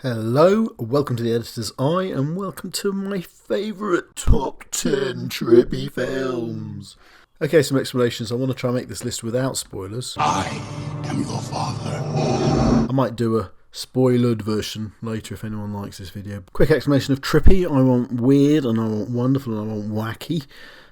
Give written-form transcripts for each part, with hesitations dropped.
Hello, welcome to the Editor's Eye, and welcome to my favourite top 10 Trippy films. Okay, some explanations. I want to try and make this list without spoilers. I am your father. I might do a spoilered version later if anyone likes this video. Quick explanation of Trippy. I want weird, and I want wonderful, and I want wacky.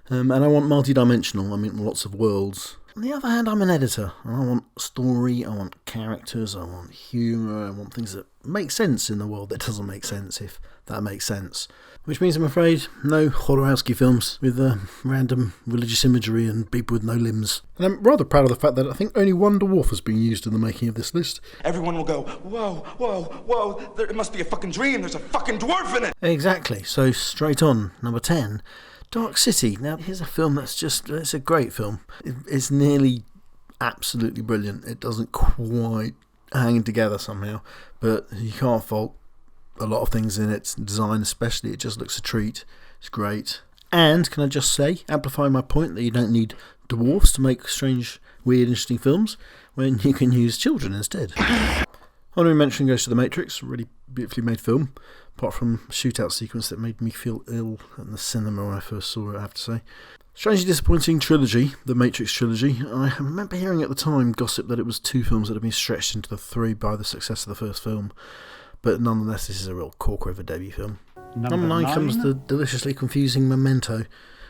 And I want multi-dimensional. I mean, lots of worlds. On the other hand, I'm an editor, and I want story, I want characters, I want humour, I want things that make sense in the world that doesn't make sense, if that makes sense. Which means, I'm afraid, no Horrorowski films with random religious imagery and people with no limbs. And I'm rather proud of the fact that I think only one dwarf has been used in the making of this list. Everyone will go, whoa, whoa, whoa, it must be a fucking dream, there's a fucking dwarf in it! Exactly, so straight on, number 10. Dark City. Now, here's a film it's a great film. It's nearly absolutely brilliant. It doesn't quite hang together somehow, but you can't fault a lot of things in its design, especially. It just looks a treat. It's great. And, can I just say, amplify my point that you don't need dwarfs to make strange, weird, interesting films, when you can use children instead. Honorary Mansion goes to The Matrix, a really beautifully made film, apart from a shootout sequence that made me feel ill in the cinema when I first saw it, I have to say. Strangely disappointing trilogy, The Matrix trilogy. I remember hearing at the time gossip that it was 2 films that had been stretched into the 3 by the success of the first film, but nonetheless this is a real corker of a debut film. Number 9 comes the deliciously confusing Memento,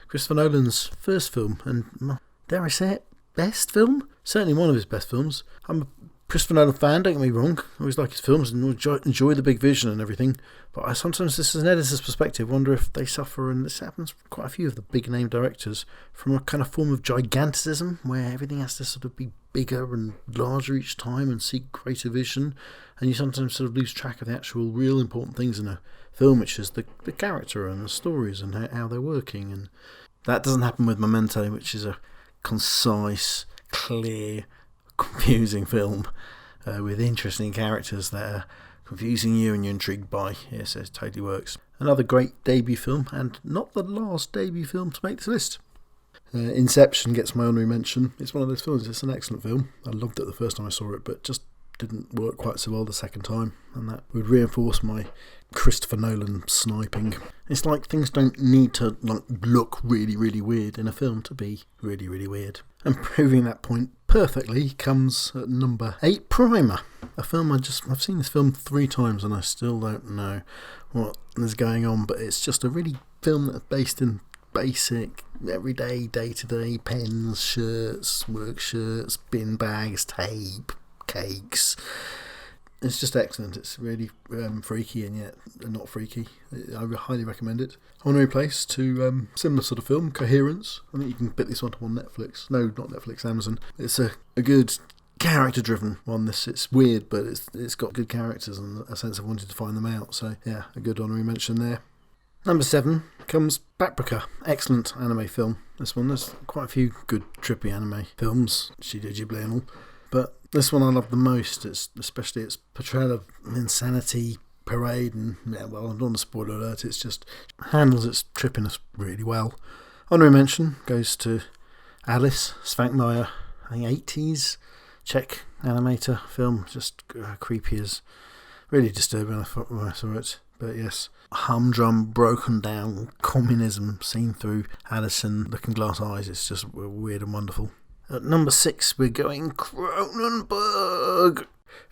Christopher Nolan's first film, and dare I say it, best film? Certainly one of his best films. I'm a Christopher Nolan fan, don't get me wrong. I always like his films and enjoy the big vision and everything. But I sometimes, this is an editor's perspective, wonder if they suffer, and this happens with quite a few of the big name directors, from a kind of form of giganticism where everything has to sort of be bigger and larger each time and seek greater vision. And you sometimes sort of lose track of the actual real important things in a film, which is the character and the stories and how they're working. And that doesn't happen with Memento, which is a concise, clear, confusing film with interesting characters that are confusing you and you're intrigued by. Yes, it totally works. Another great debut film, and not the last debut film to make this list. Inception gets my honorary mention. It's one of those films, it's an excellent film. I loved it the first time I saw it, but just didn't work quite so well the second time, and that would reinforce my Christopher Nolan sniping. It's like things don't need to look really, really weird in a film to be really, really weird. And proving that point perfectly comes at number 8, Primer. A film I've seen this film 3 times and I still don't know what is going on, but it's just a really film that's based in basic, everyday, day-to-day pens, shirts, work shirts, bin bags, tape, cakes. It's just excellent. It's really freaky and yet not freaky. I highly recommend it. Honorary place to similar sort of film, Coherence. I think you can bet this one on Netflix. No, not Netflix, Amazon. It's a good character-driven one. It's weird, but it's got good characters and a sense of wanting to find them out. So yeah, a good honorary mention there. Number 7 comes Paprika. Excellent anime film. This one, there's quite a few good trippy anime films, Studio Ghibli and all, but this one I love the most. It's especially its portrayal of insanity, parade, and yeah, well, I'm not on a spoiler alert. It's just handles its trippiness really well. Honorary mention goes to Alice, Svankmajer, I think 80s Czech animator film. Just creepy as, really disturbing when I saw it. But yes, humdrum, broken down communism seen through Alison looking glass eyes. It's just weird and wonderful. At number 6, we're going Cronenberg.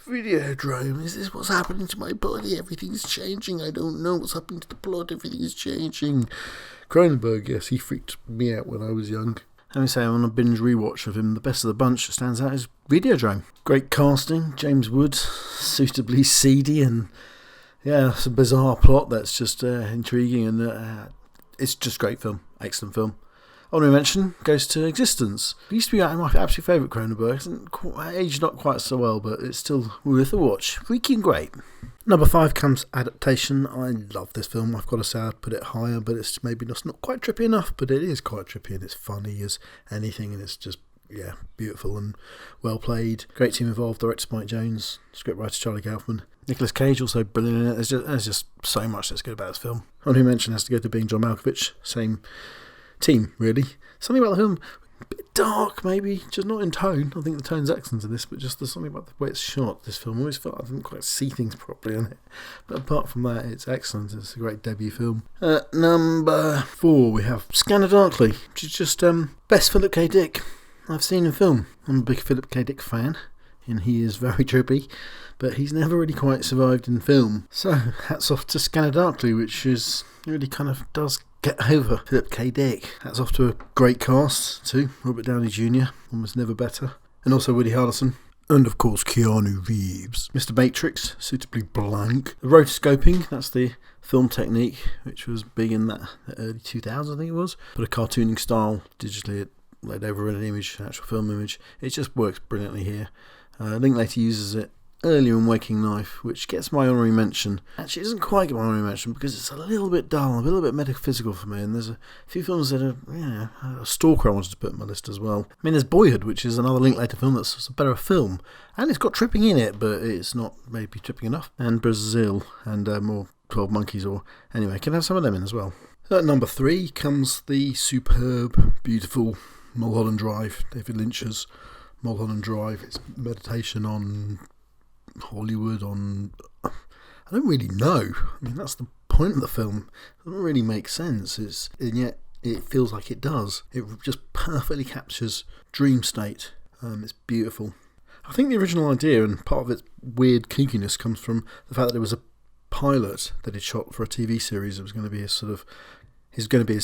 Videodrome. Is this what's happening to my body? Everything's changing. I don't know what's happening to the plot. Everything's changing. Cronenberg, yes, he freaked me out when I was young. Let me say, on a binge rewatch of him, the best of the bunch that stands out is Videodrome. Great casting, James Wood, suitably seedy, and yeah, it's a bizarre plot that's just intriguing, and it's just a great film. Excellent film. Honorary mention goes to Existence. It used to be my absolute favourite Cronenberg. It's aged not quite so well, but it's still worth a watch. Freaking great. Number 5 comes Adaptation. I love this film. I've got to say I'd put it higher, but it's maybe just not quite trippy enough, but it is quite trippy and it's funny as anything, and it's just, yeah, beautiful and well played. Great team involved, director Spike Jonze, scriptwriter Charlie Kaufman. Nicolas Cage also brilliant in it. There's just so much that's good about this film. Honorary mention has to go to being John Malkovich. Same team, really. Something about the film, a bit dark, maybe, just not in tone. I think the tone's excellent in this, but just there's something about the way it's shot. This film, I always felt I didn't quite see things properly in it. But apart from that, it's excellent. It's a great debut film. At number 4, we have Scanner Darkly, which is just best Philip K. Dick I've seen in film. I'm a big Philip K. Dick fan, and he is very trippy, but he's never really quite survived in film. So hats off to Scanner Darkly, which is really kind of does get over Philip K. Dick. Hats off to a great cast too. Robert Downey Jr., almost never better, and also Woody Harrelson. And of course Keanu Reeves. Mr. Matrix, suitably blank. The rotoscoping, that's the film technique which was big in that early 2000s, I think it was. But a cartooning style, digitally it laid over an image, an actual film image. It just works brilliantly here. Linklater uses it earlier in Waking Life, which gets my honorary mention. Actually, it doesn't quite get my honorary mention because it's a little bit dull, a little bit metaphysical for me, and there's a few films that are, Stalker I wanted to put on my list as well. I mean, there's Boyhood, which is another Linklater film that's a better film, and it's got tripping in it, but it's not maybe tripping enough. And Brazil, and more 12 Monkeys, or anyway, can have some of them in as well. At number 3 comes the superb, beautiful Mulholland Drive, David Lynch's Mulholland Drive. It's meditation on Hollywood, I don't really know. I mean, that's the point of the film. It doesn't really make sense. And yet it feels like it does. It just perfectly captures dream state. It's beautiful. I think the original idea and part of its weird kookiness comes from the fact that it was a pilot that he'd shot for a TV series. It was going to be his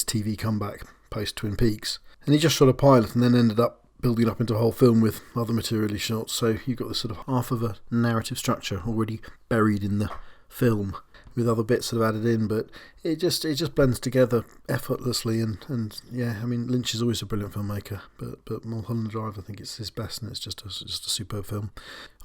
TV comeback post Twin Peaks, and he just shot a pilot and then ended up building up into a whole film with other material he shot. So you've got this sort of half of a narrative structure already buried in the film with other bits that have added in, but it just blends together effortlessly. And yeah, I mean, Lynch is always a brilliant filmmaker, but Mulholland Drive, I think it's his best, and it's just a superb film.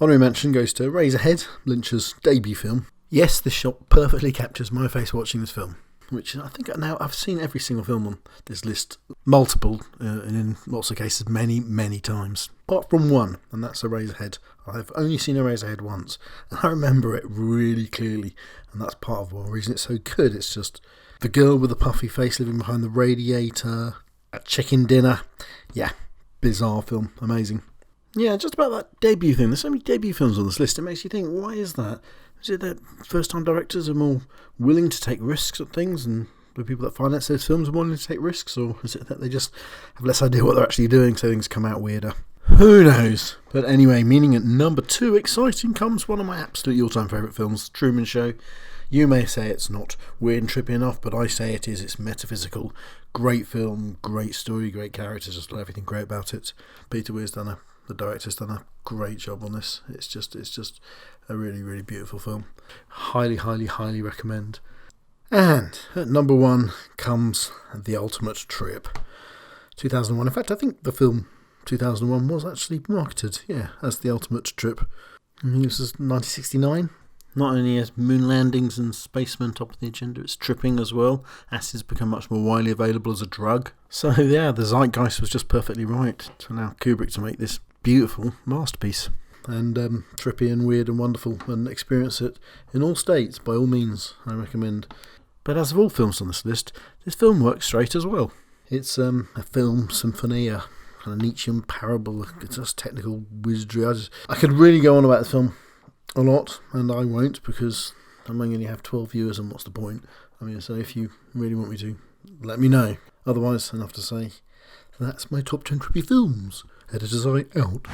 Honorary mention goes to Razorhead, Lynch's debut film. Yes, this shot perfectly captures my face watching this film, which I think now I've seen every single film on this list, multiple, and in lots of cases many, many times. Apart from one, and that's Eraserhead. I've only seen Eraserhead once, and I remember it really clearly, and that's part of one reason it's so good. It's just the girl with the puffy face living behind the radiator, at chicken dinner. Yeah, bizarre film, amazing. Yeah, just about that debut thing. There's so many debut films on this list, it makes you think, why is that? Is it that first-time directors are more willing to take risks at things, and the people that finance those films are willing to take risks, or is it that they just have less idea what they're actually doing, so things come out weirder? Who knows? But anyway, meaning at number 2, exciting, comes one of my absolute all-time favourite films, Truman Show. You may say it's not weird and trippy enough, but I say it is. It's metaphysical. Great film, great story, great characters, just everything great about it. Peter Weir's the director's done a great job on this. It's just a really, really beautiful film. Highly, highly, highly recommend. And at number 1 comes The Ultimate Trip, 2001. In fact, I think the film 2001 was actually marketed, as The Ultimate Trip. I think this was 1969. Not only as moon landings and spacemen top of the agenda, it's tripping as well. Acid's become much more widely available as a drug. So yeah, the zeitgeist was just perfectly right to allow Kubrick to make this beautiful masterpiece. And trippy and weird and wonderful, and experience it in all states, by all means, I recommend. But as of all films on this list, this film works straight as well. It's a film symphony, a kind of Nietzschean parable, it's just technical wizardry. I could really go on about this film a lot, and I won't, because I'm only going to have 12 viewers, and what's the point? I mean, so if you really want me to, let me know. Otherwise, enough to say, that's my top 10 trippy films. Editor's Eye out.